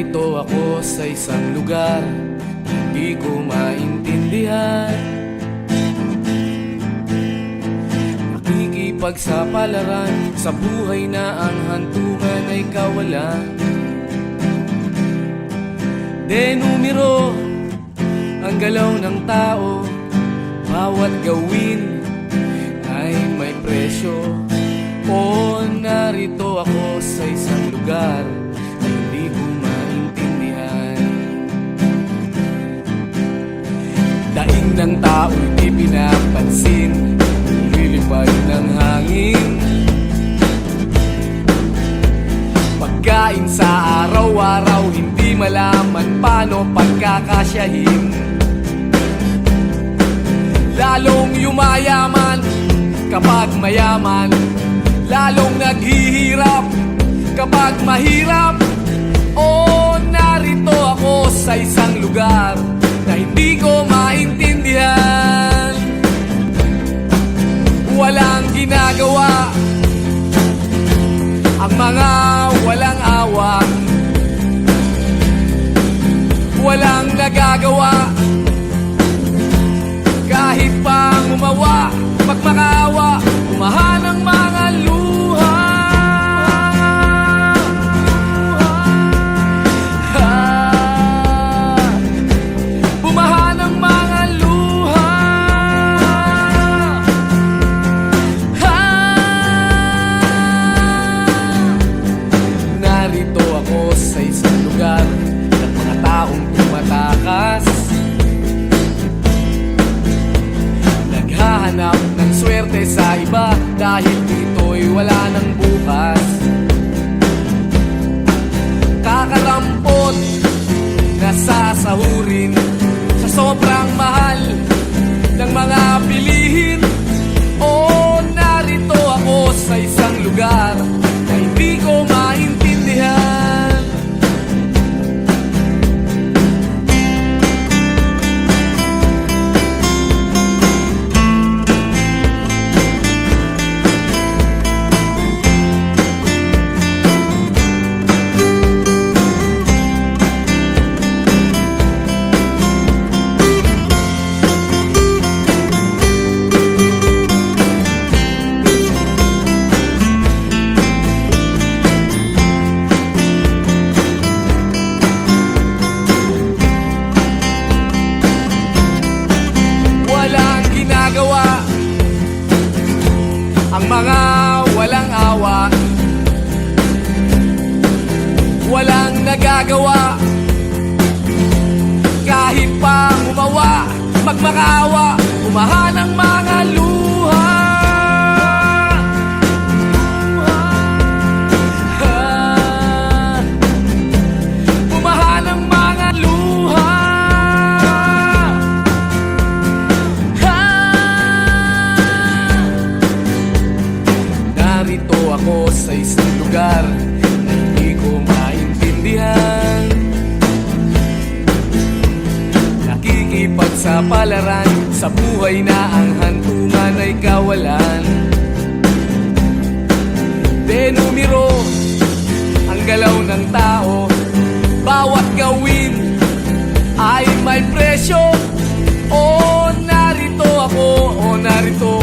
Narito ako sa isang lugar di ko maintindihan. Nakikipagsapalaran sa buhay na ang hantungan ay kawalan. Denumero ang galaw ng tao, bawat gawin ay may presyo. O narito ako sa isang lugar na hindi ko maintindihan. Daing ng tao'y di pinapansin, lilipad ng hangin. Pagkain sa araw-araw, hindi malaman paano pagkakasyahin. Lalong yumayaman kapag mayaman, lalong naghihirap kapag mahirap. O narito ako sa isang lugar na hindi ko maintindihan. Walang ginagawa ang mga walang awa, walang nagagawa kahit pang umawa, magmakaawa, umahan ang mga luha. Bumahan ang mga luha. Narito ako sa isang lugar ng mga taong tumatakas, naghahanap ng swerte sa iba dahil dito'y wala ng bukas. Kakarampot na sasahurin sa sobrang mahal ng mga bilihin. O narito ako sa isang lugar na hindi ko maintindihan. Ang mga walang awa, walang nagagawa kahit pang umawa, magmakaawa, umahan ang mga luha. Umahan ang mga luha. Narito ako sa isang lugar na hindi ko maintindihan. Nakikipagsapalaran sa buhay na ang hantungan ay kawalan. Denumero ang galaw ng tao, bawat gawin ay may presyo. O narito ako, o narito,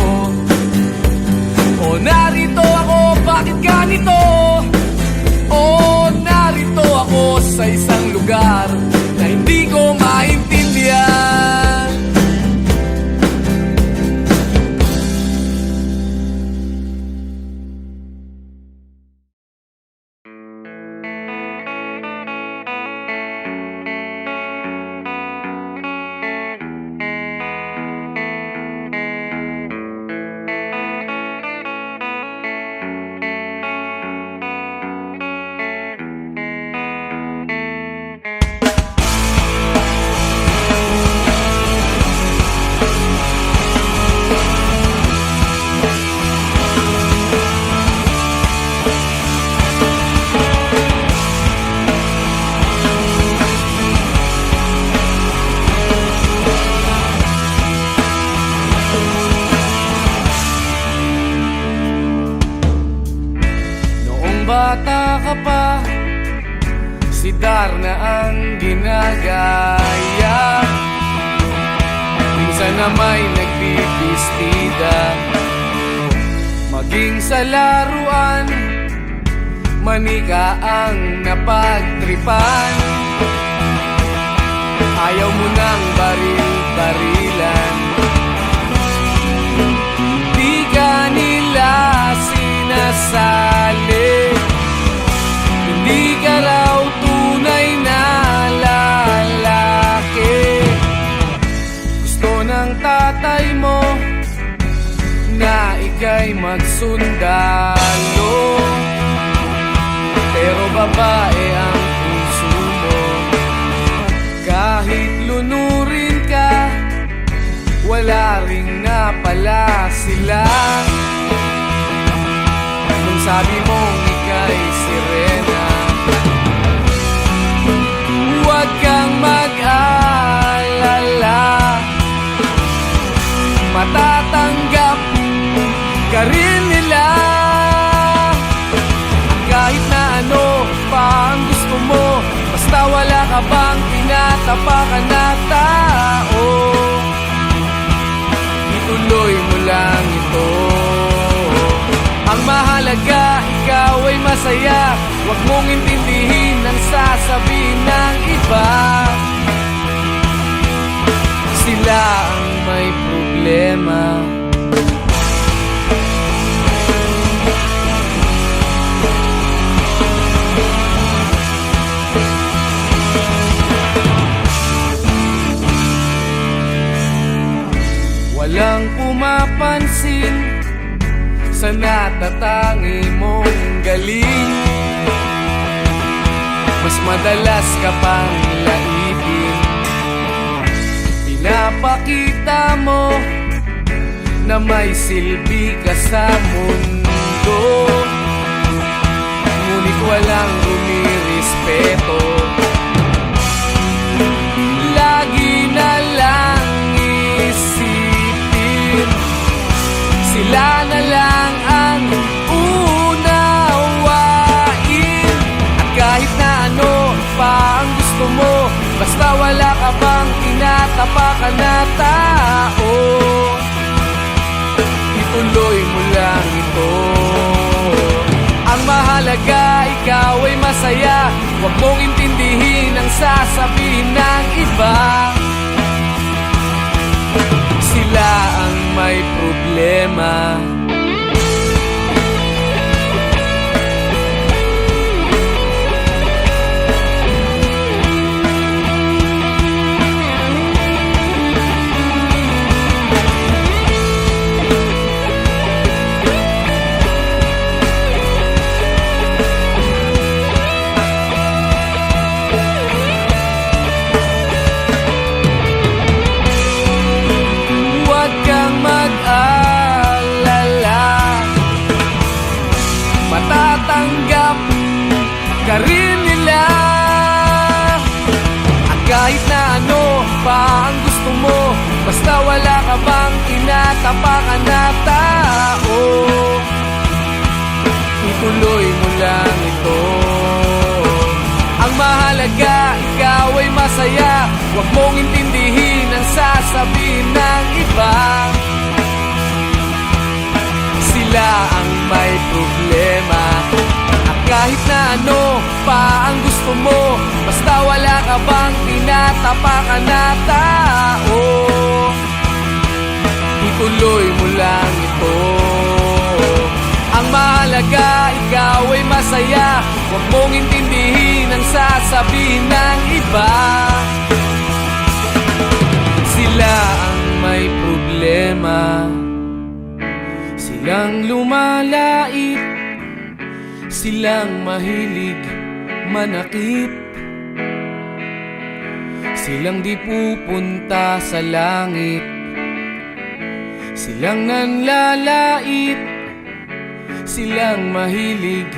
o narito ako, bakit ganito? O narito ako sa isang lugar na hindi ko maintindihan. bata ka pa, si Darna ang ginagaya. Minsan na may nagbibistida, maging sa laruan, manika ang napagtripan. Ayaw mo nang baril-barilan, di ka nila sinasali. Hindi ka raw tunay na lalaki. Gusto ng tatay mo na ika'y magsundalo, pero babae ang puso mo. Kahit lunurin ka, wala ring napala sila. Nung sabi mong ika'y sirena, huwag kang mag-alala, matatanggap ka rin nila. Kahit na ano pa ang gusto mo, basta wala ka bang tinatapakan na tao, ituloy mo lang ito. Ang mahalaga, ikaw ay masaya. Huwag mong intindihin ang sasabihin ng iba. Sila ang may problema. Walang pumapansin sa natatangi mong galing. Mas madalas ka pang laipin, pinapakita mo na may silbi ka sa mundo. Ngunit walang rumirespeto, lagi na lang isipin sila na lang ang unawain. At kahit na ano pa ang gusto mo, basta wala ka bang tinatapakan na tao, ituloy mo lang ito. Ang mahalaga, ikaw ay masaya. Huwag mong intindihin ang sasabihin ng iba. Sila ang may problema. Matatanggap ka rin nila. At kahit na ano pa ang gusto mo, basta wala ka bang tinatapakan na tao, ituloy mo lang ito. Ang mahalaga, ikaw ay masaya. Huwag mong intindihin ang sasabihin ng iba. Sila ang may problema. At kahit na ano pa ang gusto mo, basta wala ka bang tinatapakan na tao, ituloy mo lang ito. Ang mahalaga, ikaw ay masaya. Huwag mong intindihin ang sasabihin ng iba. Sila ang may problema. Silang lumalait, silang mahilig manakit, silang di pupunta sa langit, silang nanlalait, silang mahilig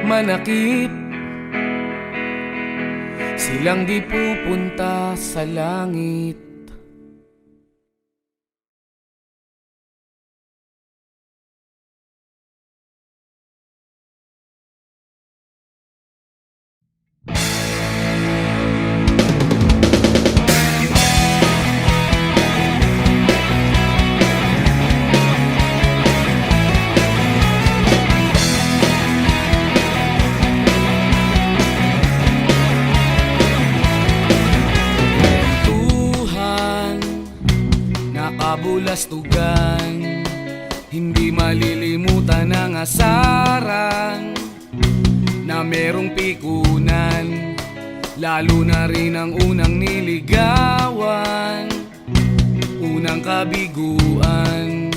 manakit, silang di pupunta sa langit. bulastugan, hindi malilimutan ang asaran na merong pikunan, lalo na rin ang unang niligawan, unang kabiguan.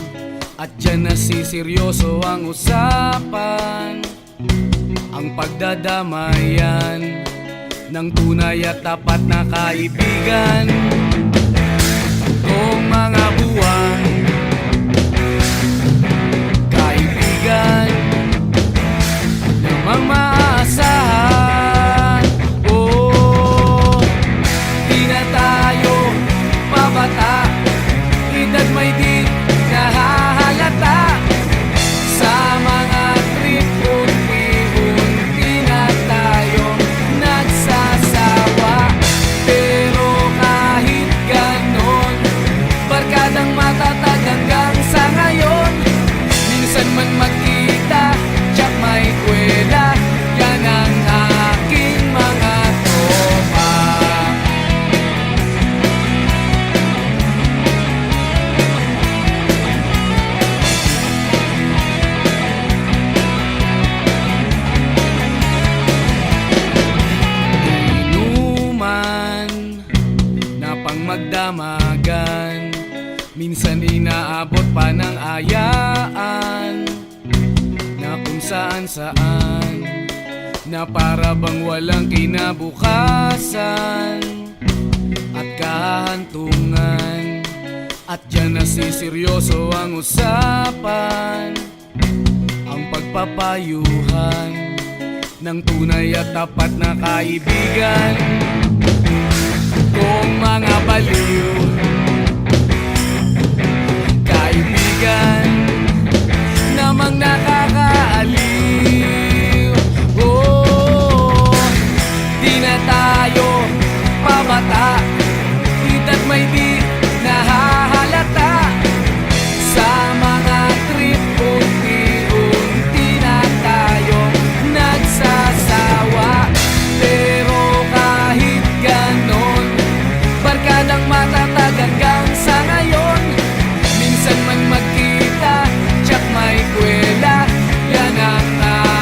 At dyan nasiseryoso ang usapan, ang pagdadamayan ng tunay at tapat na kaibigan. Kung mga buwan, kaibigan namang maaasahan. Oh, di na tayo pabata, edad may di nahahalata. Sa mga trip, unti-unti na tayo nagsasawa. Pero kahit ganon, barkadang matatag hanggang sa ngayon. Minsan man magkita, tsak may kwela, yan ang aking mga tropa. Inuman na pang magdamagan, minsan inaabot pa ng ayaan, na kung saan-saan, na para bang walang kinabukasan at kahantungan. At dyan nasiseryoso ang usapan, ang pagpapayuhan ng tunay at tapat na kaibigan. Kung mga baliw, kaibigan namang nakakaaliw. Oh, di na tayo pabata, edad may di nahahalata. Sa mga trip, unti-unti na tayo nagsasawa. Pero kahit ganon, barkadang matatag hanggang sa ngayon. Minsan man magkita, tsak may kwela, yan ang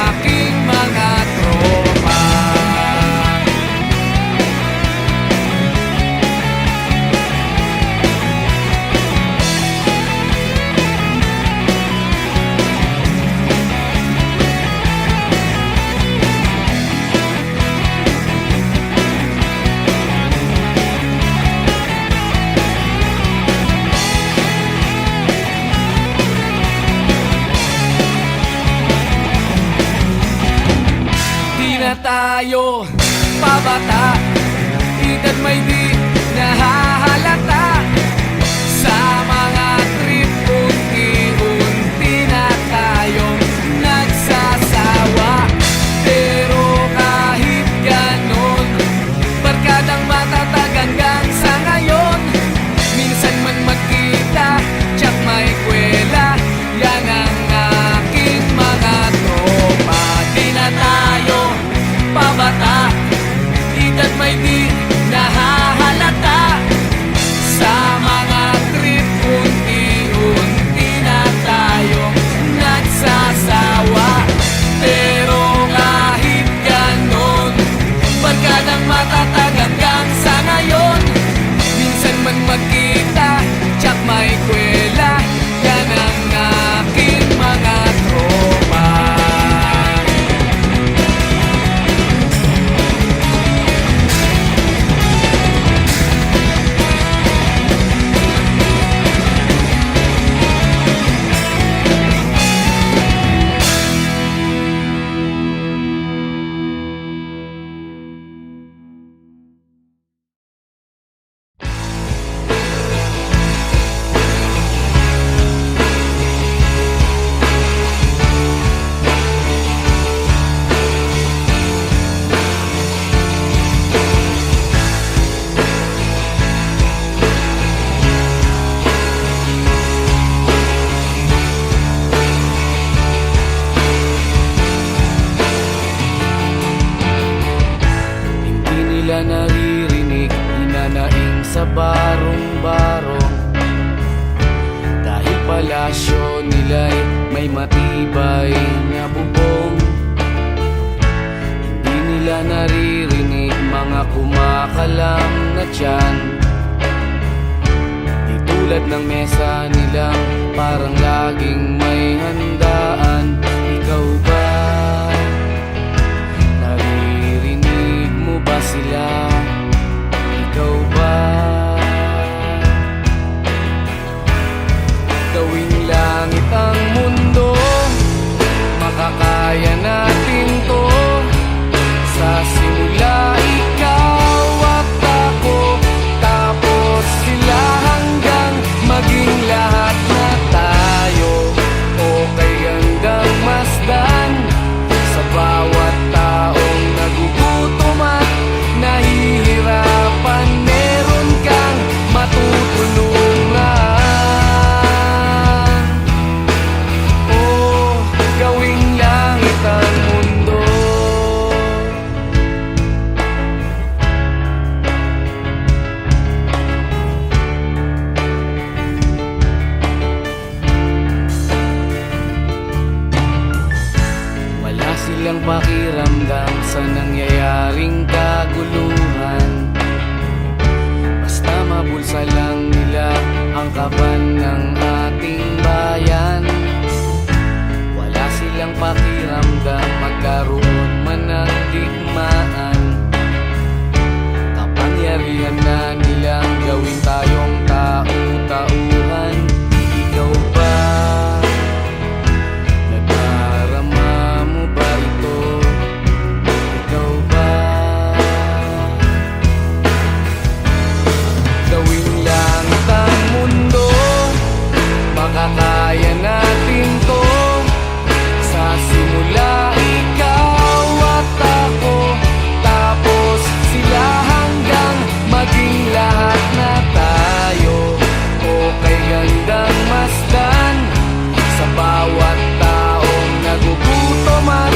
aking mga tropa. Di na tayo pabata, edad may di nahahalata. Sa mga trip, unti-unti na tayong nagsasawa. Pero kahit ganon, barkadang matatag hanggang sa ngayon. Minsan man magkita, tsak may kwela, yan ang aking mga tropa. Di na tayo pabata, edad may di nahahalata. Sa silang pakiramdam sa nangyayaring kaguluhan. Basta mabulsa lang nila ang kaban ng ating bayan. Wala silang pakiramdam magkaroon man ng digmaan. Kapangyarihan na nilang gawin tayong tau-tauhan. Ikaw ba? Nadarama mo ba ito? Ikaw ba? Gawing langit ang mundo, baka kaya natin to. Sa simula ikaw at ako, tapos sila hanggang maging lahat na tayo. Okay gandang masdan sa bawat taong nagugutom at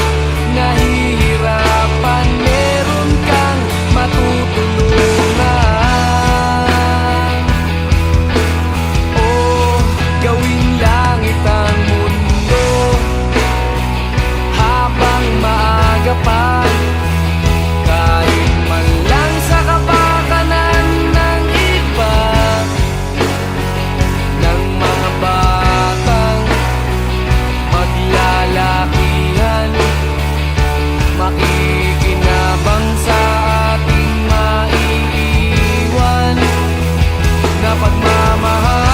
nahihirapan. Meron kang matutulungan. Oh, gawing langit ang mundo habang maaga pa. Kahit man lang sa kapakanan ng iba, ng mga batang maglalakihan, makikinabang sa ating maiiwan na pagmamahalan.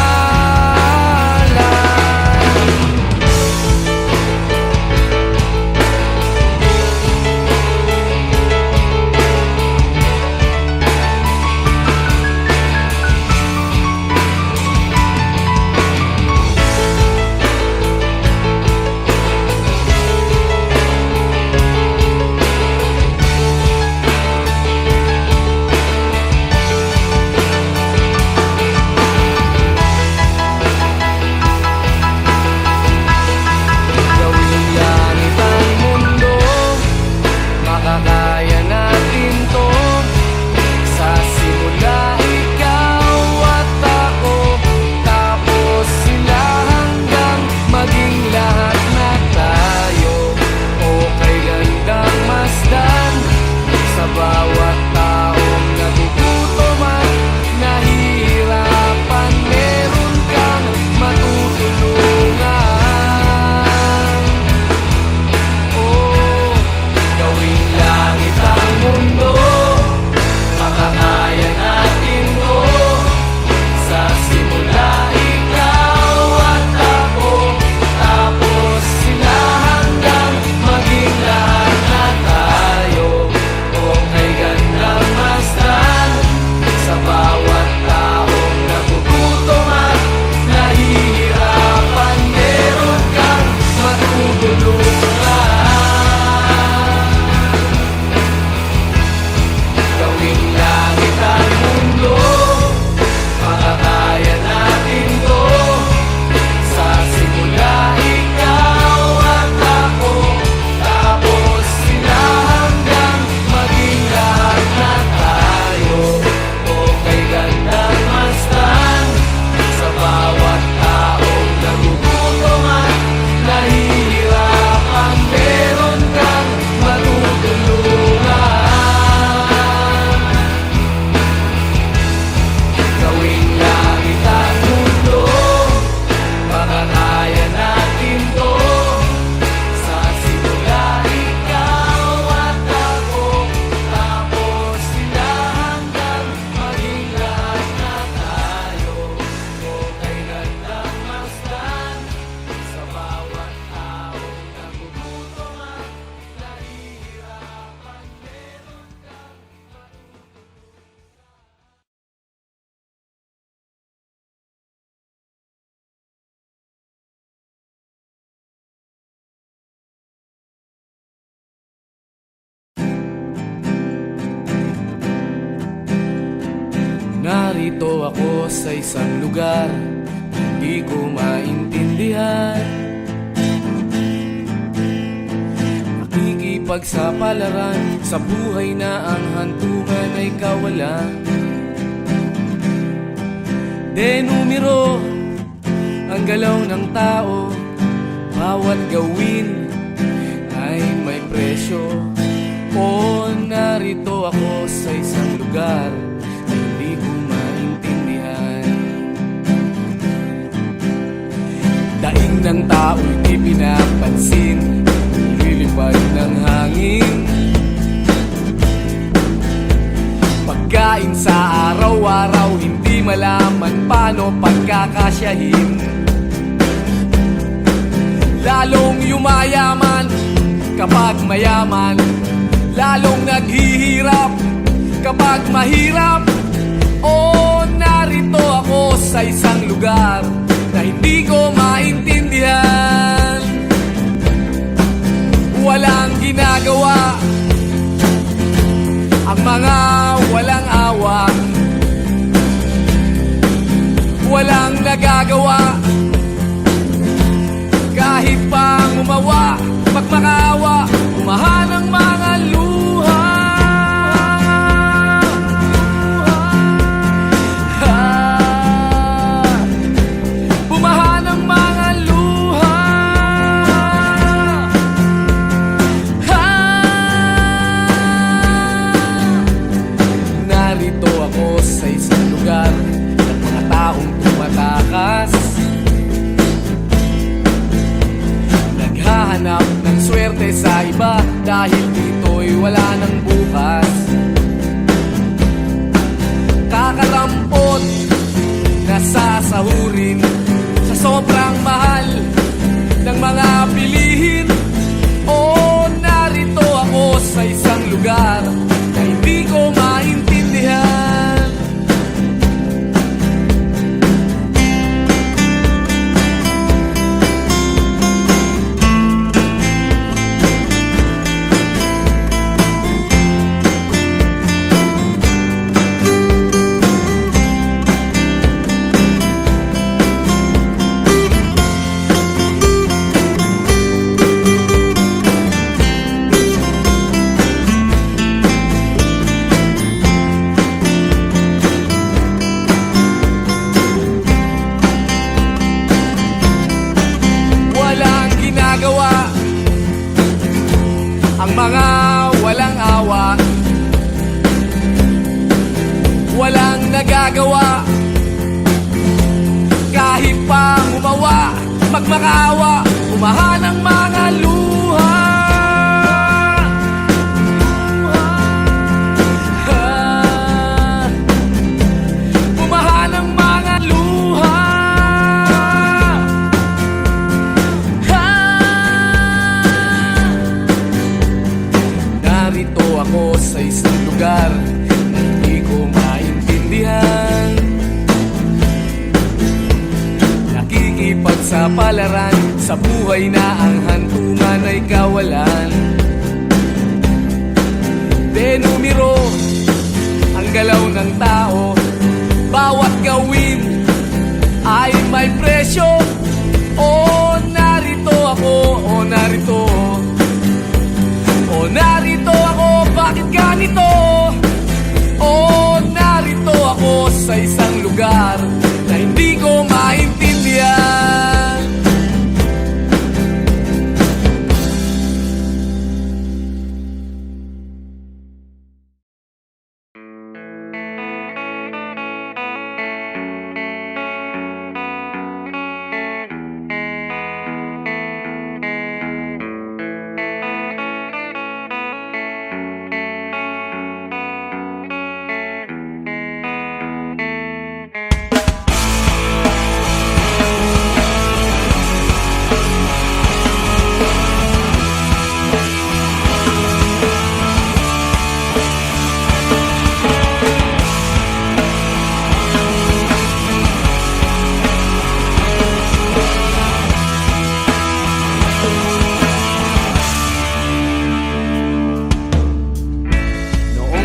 Gawing langit ang mundo, makakaya natin to. Sa simula ikaw at ako, tapos sila hanggang maging lahat na tayo. Okay gandang masdan sa bawat taong nagugutom at nahihirapan. Meron kang matutulungan. Oh, gawing langit ang mundo, makakaya natin to. Sa simula ikaw at ako, tapos sila hanggang maging lahat na tayo. Okay gandang masdan sa bawat taong nagugutom at nahihirapan. Meron kang matutulungan. Gawing langit ang mundo, makakaya natin to. Sa simula ikaw at ako, tapos sila hanggang maging lahat na tayo. Okay gandang masdan sa bawat taong nagugutom at nahihirapan. Meron kang matutulungan. Gawing langit ang mundo, makakaya natin to. Sa simula ikaw at ako, tapos sila hanggang maging lahat na tayo. Okay gandang masdan sa bawat taong nagugutom at nahihirapan. Meron kang narito ako sa isang lugar, di ko maintindihan. Nakikipagsapalaran sa buhay na ang hantungan ay kawalan. Denumero ang galaw ng tao, bawat gawin ay may papagandahin. Lalong yumayaman kapag mayaman, lalong naghihirap kapag mahirap. O narito ako sa isang lugar na hindi ko maintindihan. Walang ginagawa ang mga walang awa, walang nagagawa kahit pang umawa, magmakaawa, umahan ang mga luha. Bumahan ang mga luha. Narito ako sa isang lugar ng mga taong tumatakas, naghahanap ng swerte sa iba dahil dito'y wala ng bukas. Kakarampot na sasahurin sa sobrang mahal ng mga bilihin. O narito ako sa isang lugar na hindi ko maintindihan. Ang mga walang awa, walang nagagawa kahit pa umawa, magmakaawa, umahan ang mga luha. Umahan ang mga luha. Narito ako sa isang lugar na hindi ko maintindihan. Nakikipagsapalaran sa buhay na ang hantungan ay kawalan. Denumero ang galaw ng tao, bawat gawin ay may presyo. O narito ako, o narito, o narito ako, bakit ganito? O narito ako sa isang lugar na hindi ko maintindihan.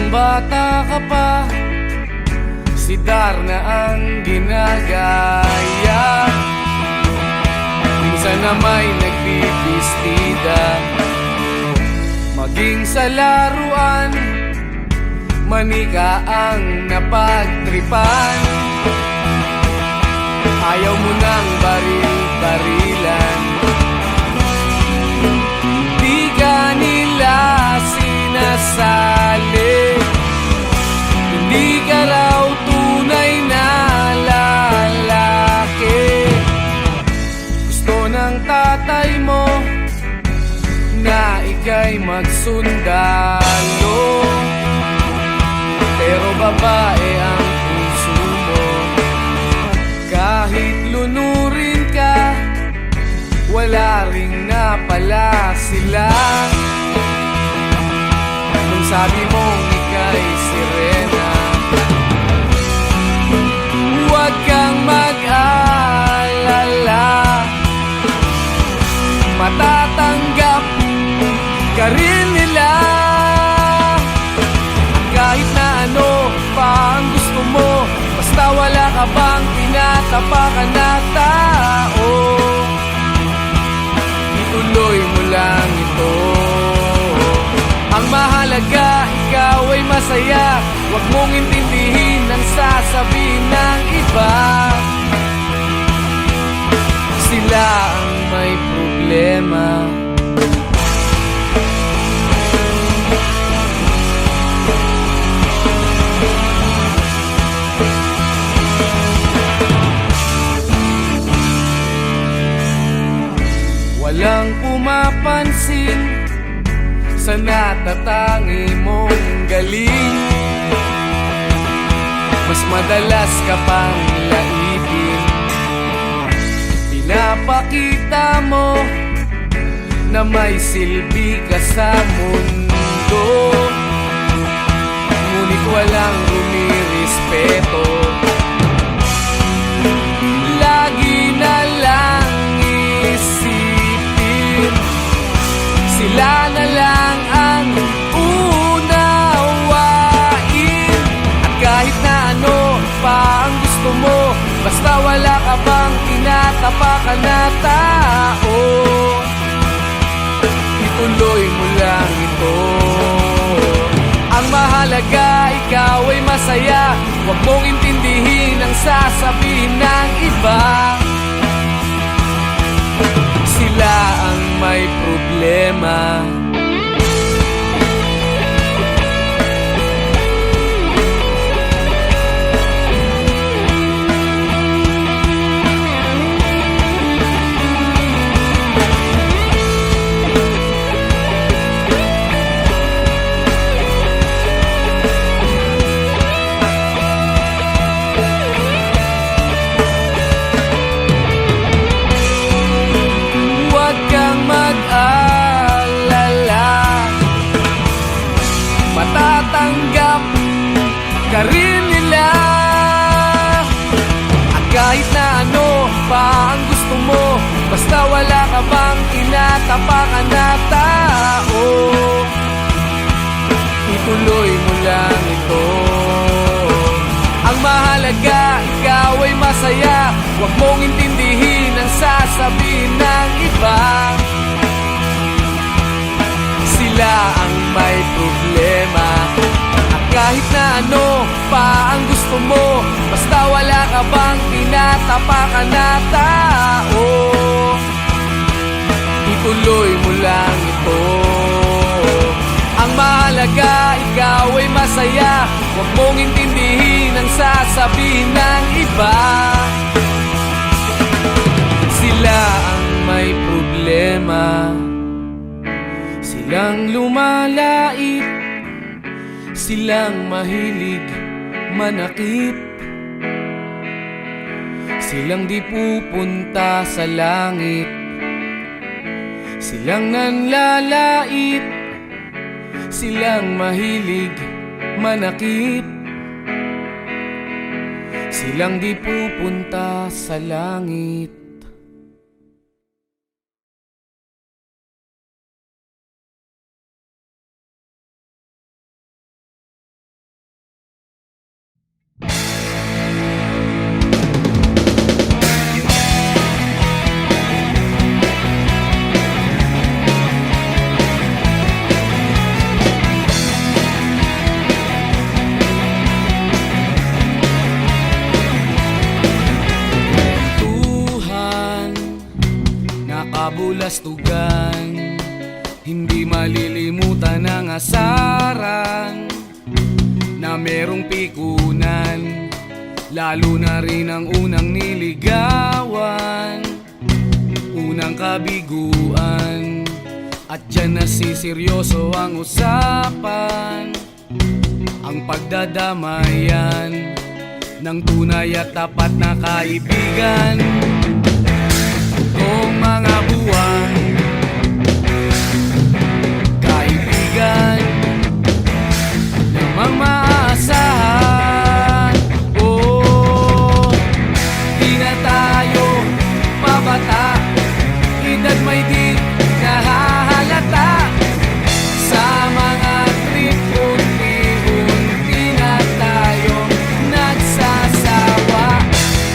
Bata ka pa, si Darna ang ginagaya. Minsan na may nagbibistida, maging sa laruan, manika ang napagtripan. Ayaw mo nang baril-barilan, di ka nila sinasali. Hindi ka raw tunay na lalaki. Gusto ng tatay mo na ika'y magsundalo, pero babae ang puso mo. Kahit luno wala rin nga pala sila nung sabi mong ika'y sirena. Huwag kang mag-alala, matatanggap ka rin nila. Kahit na ano pa ang gusto mo, basta wala ka bang tinatapakan na tao, ituloy mo lang ito. Ang mahalaga, ikaw ay masaya. Huwag mong intindihin ang sasabihin ng iba. Sila ang may problema. Walang pumapansin sa natatangi mong galing. Mas madalas ka pang laipin. Pinapakita mo na may silbi ka sa mundo, ngunit walang rumirespeto. Lagi na lang isipin, sila na lang ang unawain. At kahit na ano pa ang gusto mo, basta wala ka bang tinatapakan na tao, ituloy mo lang ito. Ang mahalaga, ikaw ay masaya. Huwag mong intindihin ang sasabihin ng iba. Sila ang may problema. Matatanggap ka rin nila. At kahit na ano pa ang gusto mo, basta wala ka bang tinatapakan na tao, ituloy mo lang ito. Ang mahalaga, ikaw ay masaya. Huwag mong intindihin ang sasabihin ng iba. Sila ang may problema. At kahit na ano pa ang gusto mo, basta wala ka bang tinatapakan na tao, ituloy mo lang ito. Ang mahalaga, ikaw ay masaya. Huwag mong intindihin ang sasabihin ng iba. Sila ang may problema. Silang lumalait, silang mahilig manakit, silang di pupunta sa langit, silang nanlalait, silang mahilig manakit, silang di pupunta sa langit. Kabulastugan, hindi malilimutan ang asaran na merong pikunan, lalo na rin ang unang niligawan, unang kabiguan. At dyan nasiseryoso ang usapan, ang pagdadamayan ng tunay at tapat na kaibigan. kong mga buwan, kaibigan namang maaasahan. Oh, di na tayo pabata, edad may di nahahalata. Sa mga trip, unti-unti na tayong nagsasawa.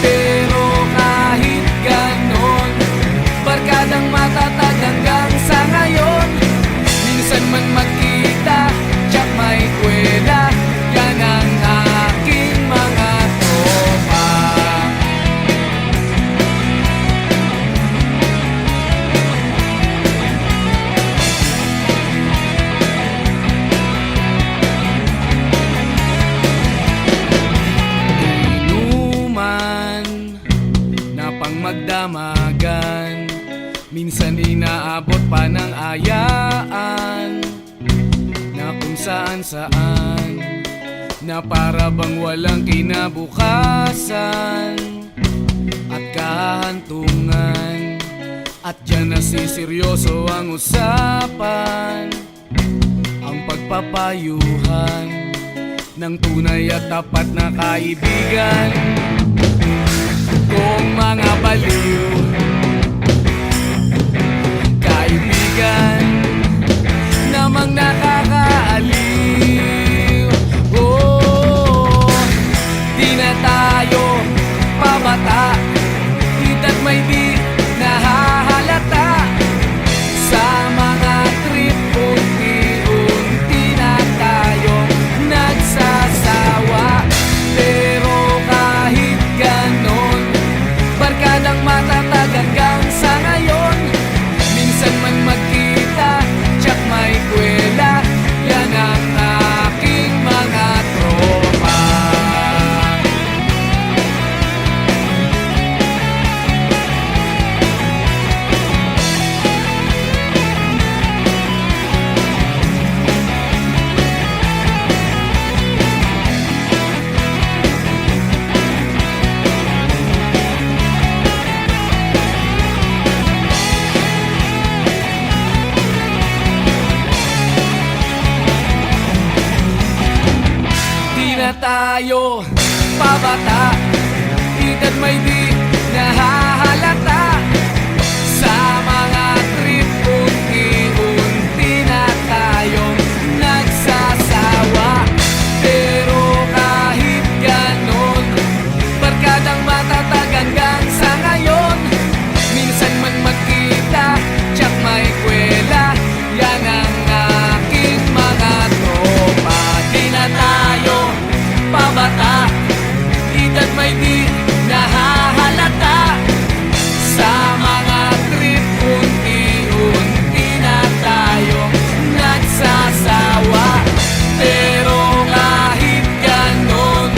Pero kahit ganon, barkadang matatag hanggang sa ngayon. Minsan man magkita, tsak may kwela, yan ang aking mga tropa. Inuman na pang magdamagan, minsan inaabot pa ng ayaan, na kung saan-saan, na para bang walang kinabukasan at kahantungan. At dyan nasiseryoso ang usapan, ang pagpapayuhan ng tunay at tapat na kaibigan. Kung mga baliw, kaibigan namang nakakaaliw. Oh, di na tayo pabata, edad may di nahahalata. Sa mga trip, unti-unti na tayong nagsasawa. Pero kahit ganon, barkadang matatag hanggang sa ngayon. Minsan man magkita, tsak may kwela, yan ang aking mga tropa. Di na tayo pabata, edad may di nahahalata. Sa mga trip, unti-unti na tayong nagsasawa. Pero kahit ganon, barkadang matatag hanggang sa ngayon. Minsan man magkita, tsak may kwela, yan ang aking mga tropa. Di na tayo pabata, edad may di nahahalata. Sa mga trip, unti-unti na tayong nagsasawa. Pero kahit ganon,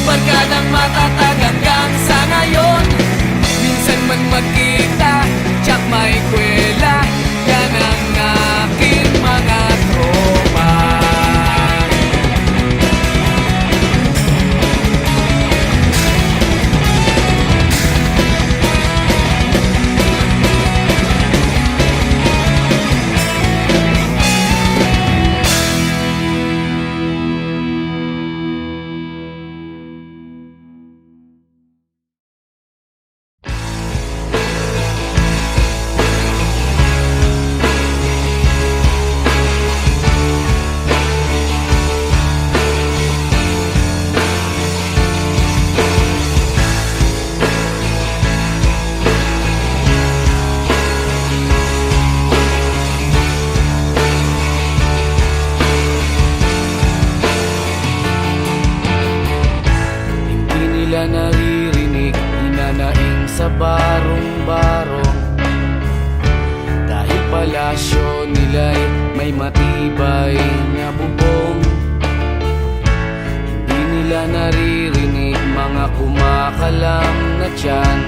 barkadang matatag hanggang sa ngayon. Minsan man magkita, tsak may kwela, yan ang aking mga tropa. Naririnig, hinanaing sa barong-barong. Dahil palasyo nila'y may matibay na bubong. Hindi nila naririnig mga kumakalam na tiyan.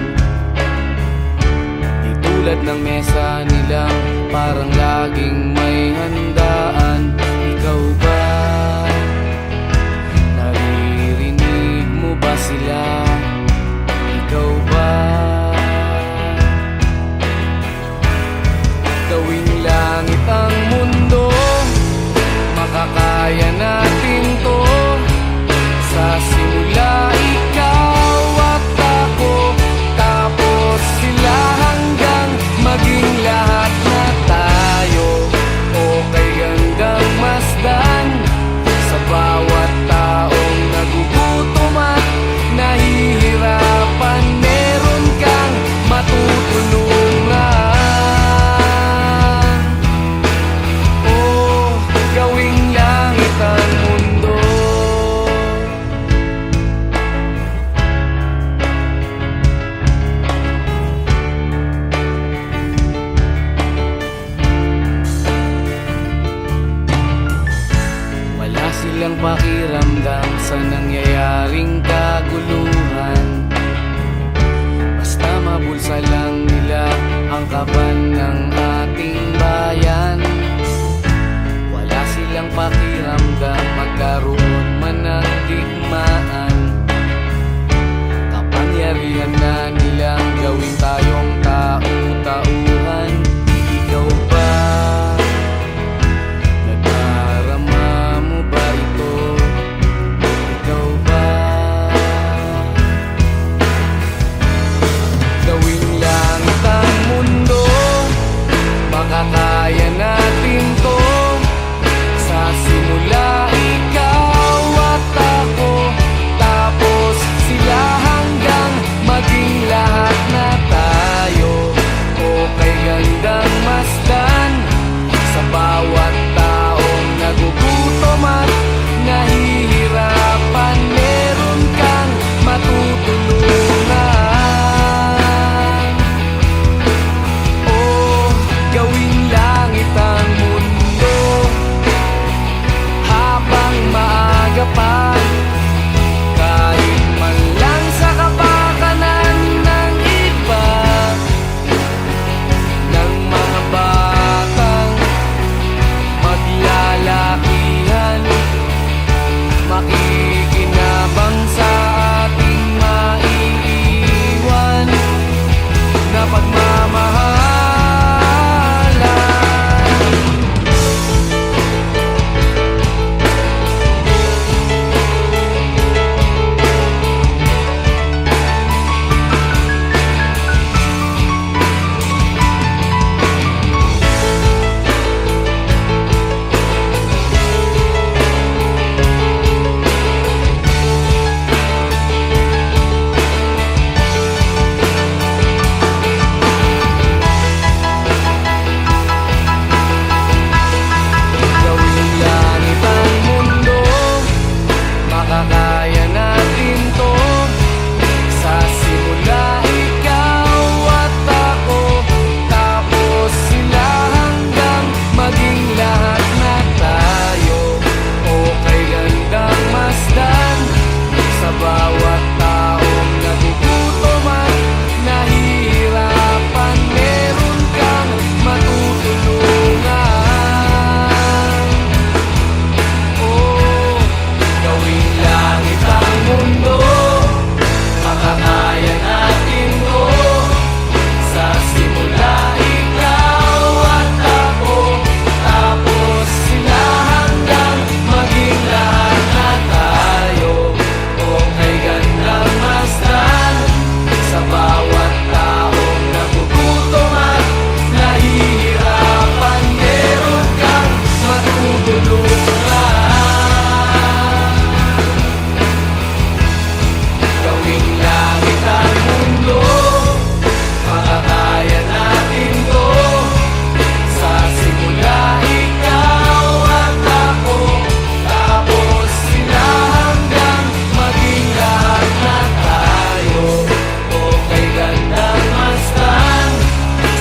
Di tulad ng mesa nilang parang laging may handaan. Ikaw ba? Naririnig mo ba sila? Ikaw ba? silang pakiramdam sa nangyayaring kaguluhan. Basta mabulsa lang nila ang kaban ng ating bayan. Wala silang pakiramdam magkaroon man ng digmaan. Kapangyarihan na nilang gawin tayong tau-tauhan. Ikaw ba? Nadarama mo ba ito? Ikaw ba? Gawing langit ang mundo, makakaya natin to. Sa simula ikaw at ako, tapos sila hanggang maging lahat na tayo. Okay gandang masdan sa bawat taong nagugutom at nahihirapan. Meron kang matutulungan. Oh, gawing langit ang mundo habang maaga pa. Kahit man lang sa kapakanan ng iba, ng mga batang maglalakihan, makikinabang sa ating maiiwan na pagmamahalan. Gawing langit ang mundo, makakaya natin to. Sa simula ikaw at ako, tapos sila hanggang maging lahat na tayo. Okay gandang masdan sa bawat taong nagugutom at nahihirapan. Meron kang matutulungan. Oh, gawing langit ang mundo, makakaya natin to. Sa simula ikaw at ako, tapos sila hanggang maging lahat na tayo. Okay gandang masdan sa bawat taong nagugutom at nahihirapan. Meron kang matutulungan. Gawing langit ang mundo, makakaya natin to. Sa simula ikaw at ako, tapos sila hanggang maging lahat na tayo. Okay gandang masdan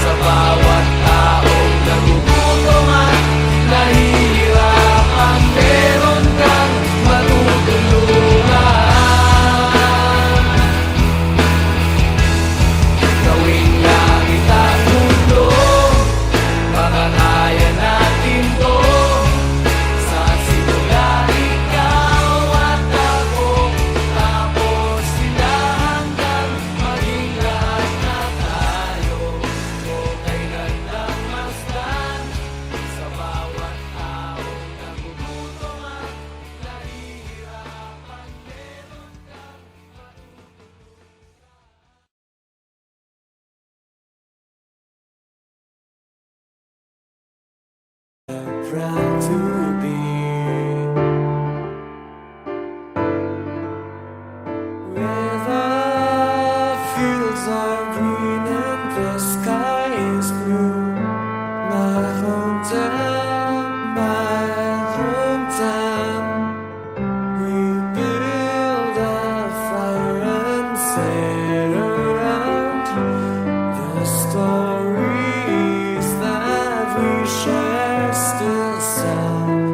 sa bawat taong nagugutom at nahihirapan. Meron kang matutulungan. Gawing langit ang mundo, makakaya natin to. Sa simula ikaw at ako, tapos sila hanggang maging lahat na tayo. Okay gandang masdan sa bawat taong nagugutom at nahihirapan. Meron kang proud to be where the fields are green and the sky is blue. My hometown, my hometown. We build a fire and sit around the stories that we share still sound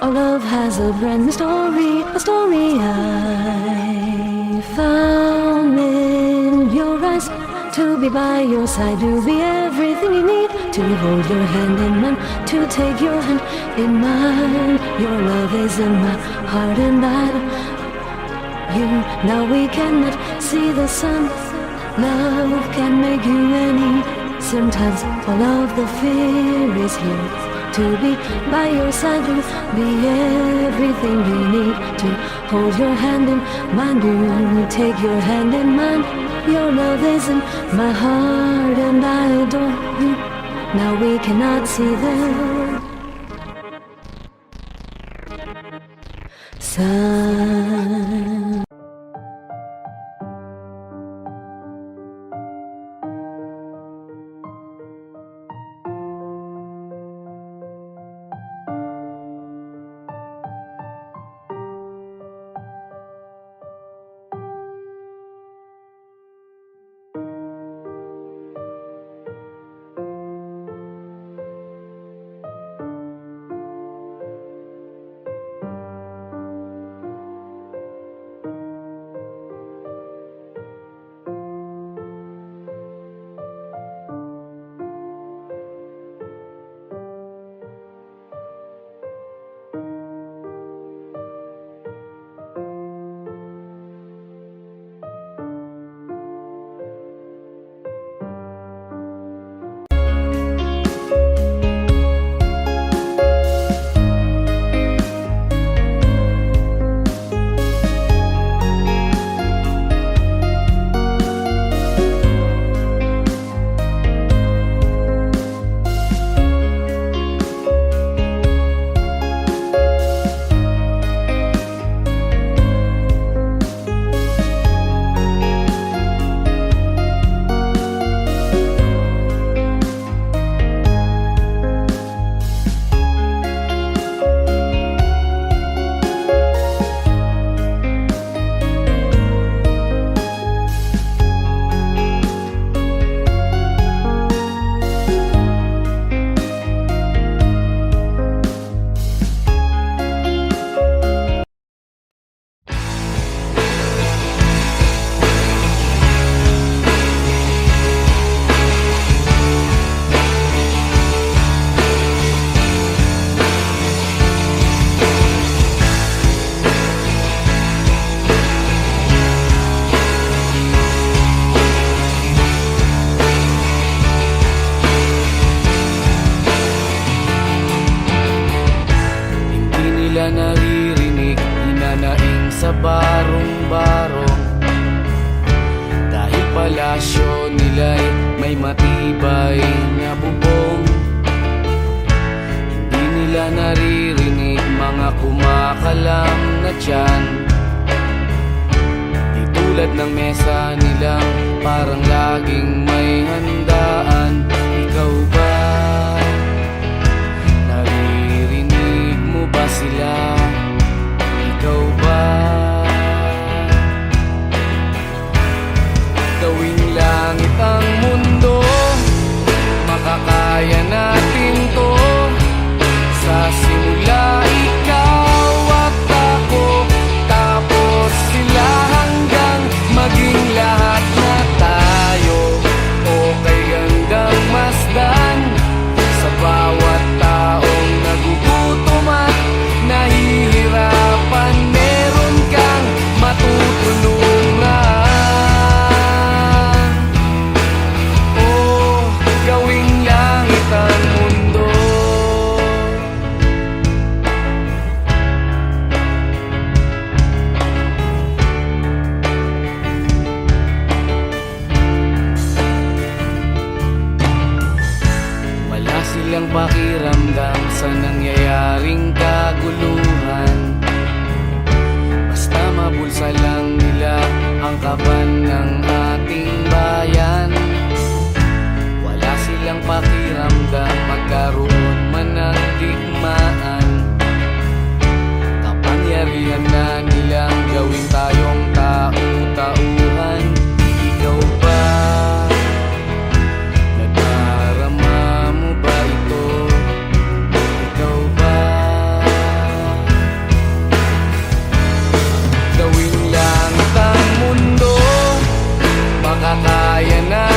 Our love has a brand new story, a story I found in your eyes. To be by your side, to be everything you need, to hold your hand in mine, to take your hand in mine. Your love is in my heart and I you. Now we cannot see the sun. Love can make you any. Sometimes all of the fear is here. To be by your side, to be everything we need, to hold your hand in mine, to take your hand in mine. Your love is in my heart and I adore you. Now we cannot see the sun. Naririnig, hinanaing sa barong-barong. Dahil palasyo nila'y may matibay na bubong. Hindi nila naririnig mga kumakalam na tiyan. Di tulad ng mesa nilang parang laging may handaan. Ikaw ba? Ba sila? Ikaw ba? Gawing langit ang mundo, makakaya natin to. Sa simula ikaw at ako, tapos sila hanggang maging lahat na tayo. Okay hanggang masdan sa bawat taong nagugutom at nahihirapan, meron kang matutulungan. Oh, gawing langit ang mundo. Wala silang pakiramdam sa nangyayaring kaguluhan. Basta mabulsa lang nila ang kaban ng ating bayan. Wala silang pakiramdam magkaroon man ng digmaan. Kapangyarihan na nilang gawin tayong tau-tauhan. Ikaw ba? Nadarama mo ba ito? Ikaw ba? kaya na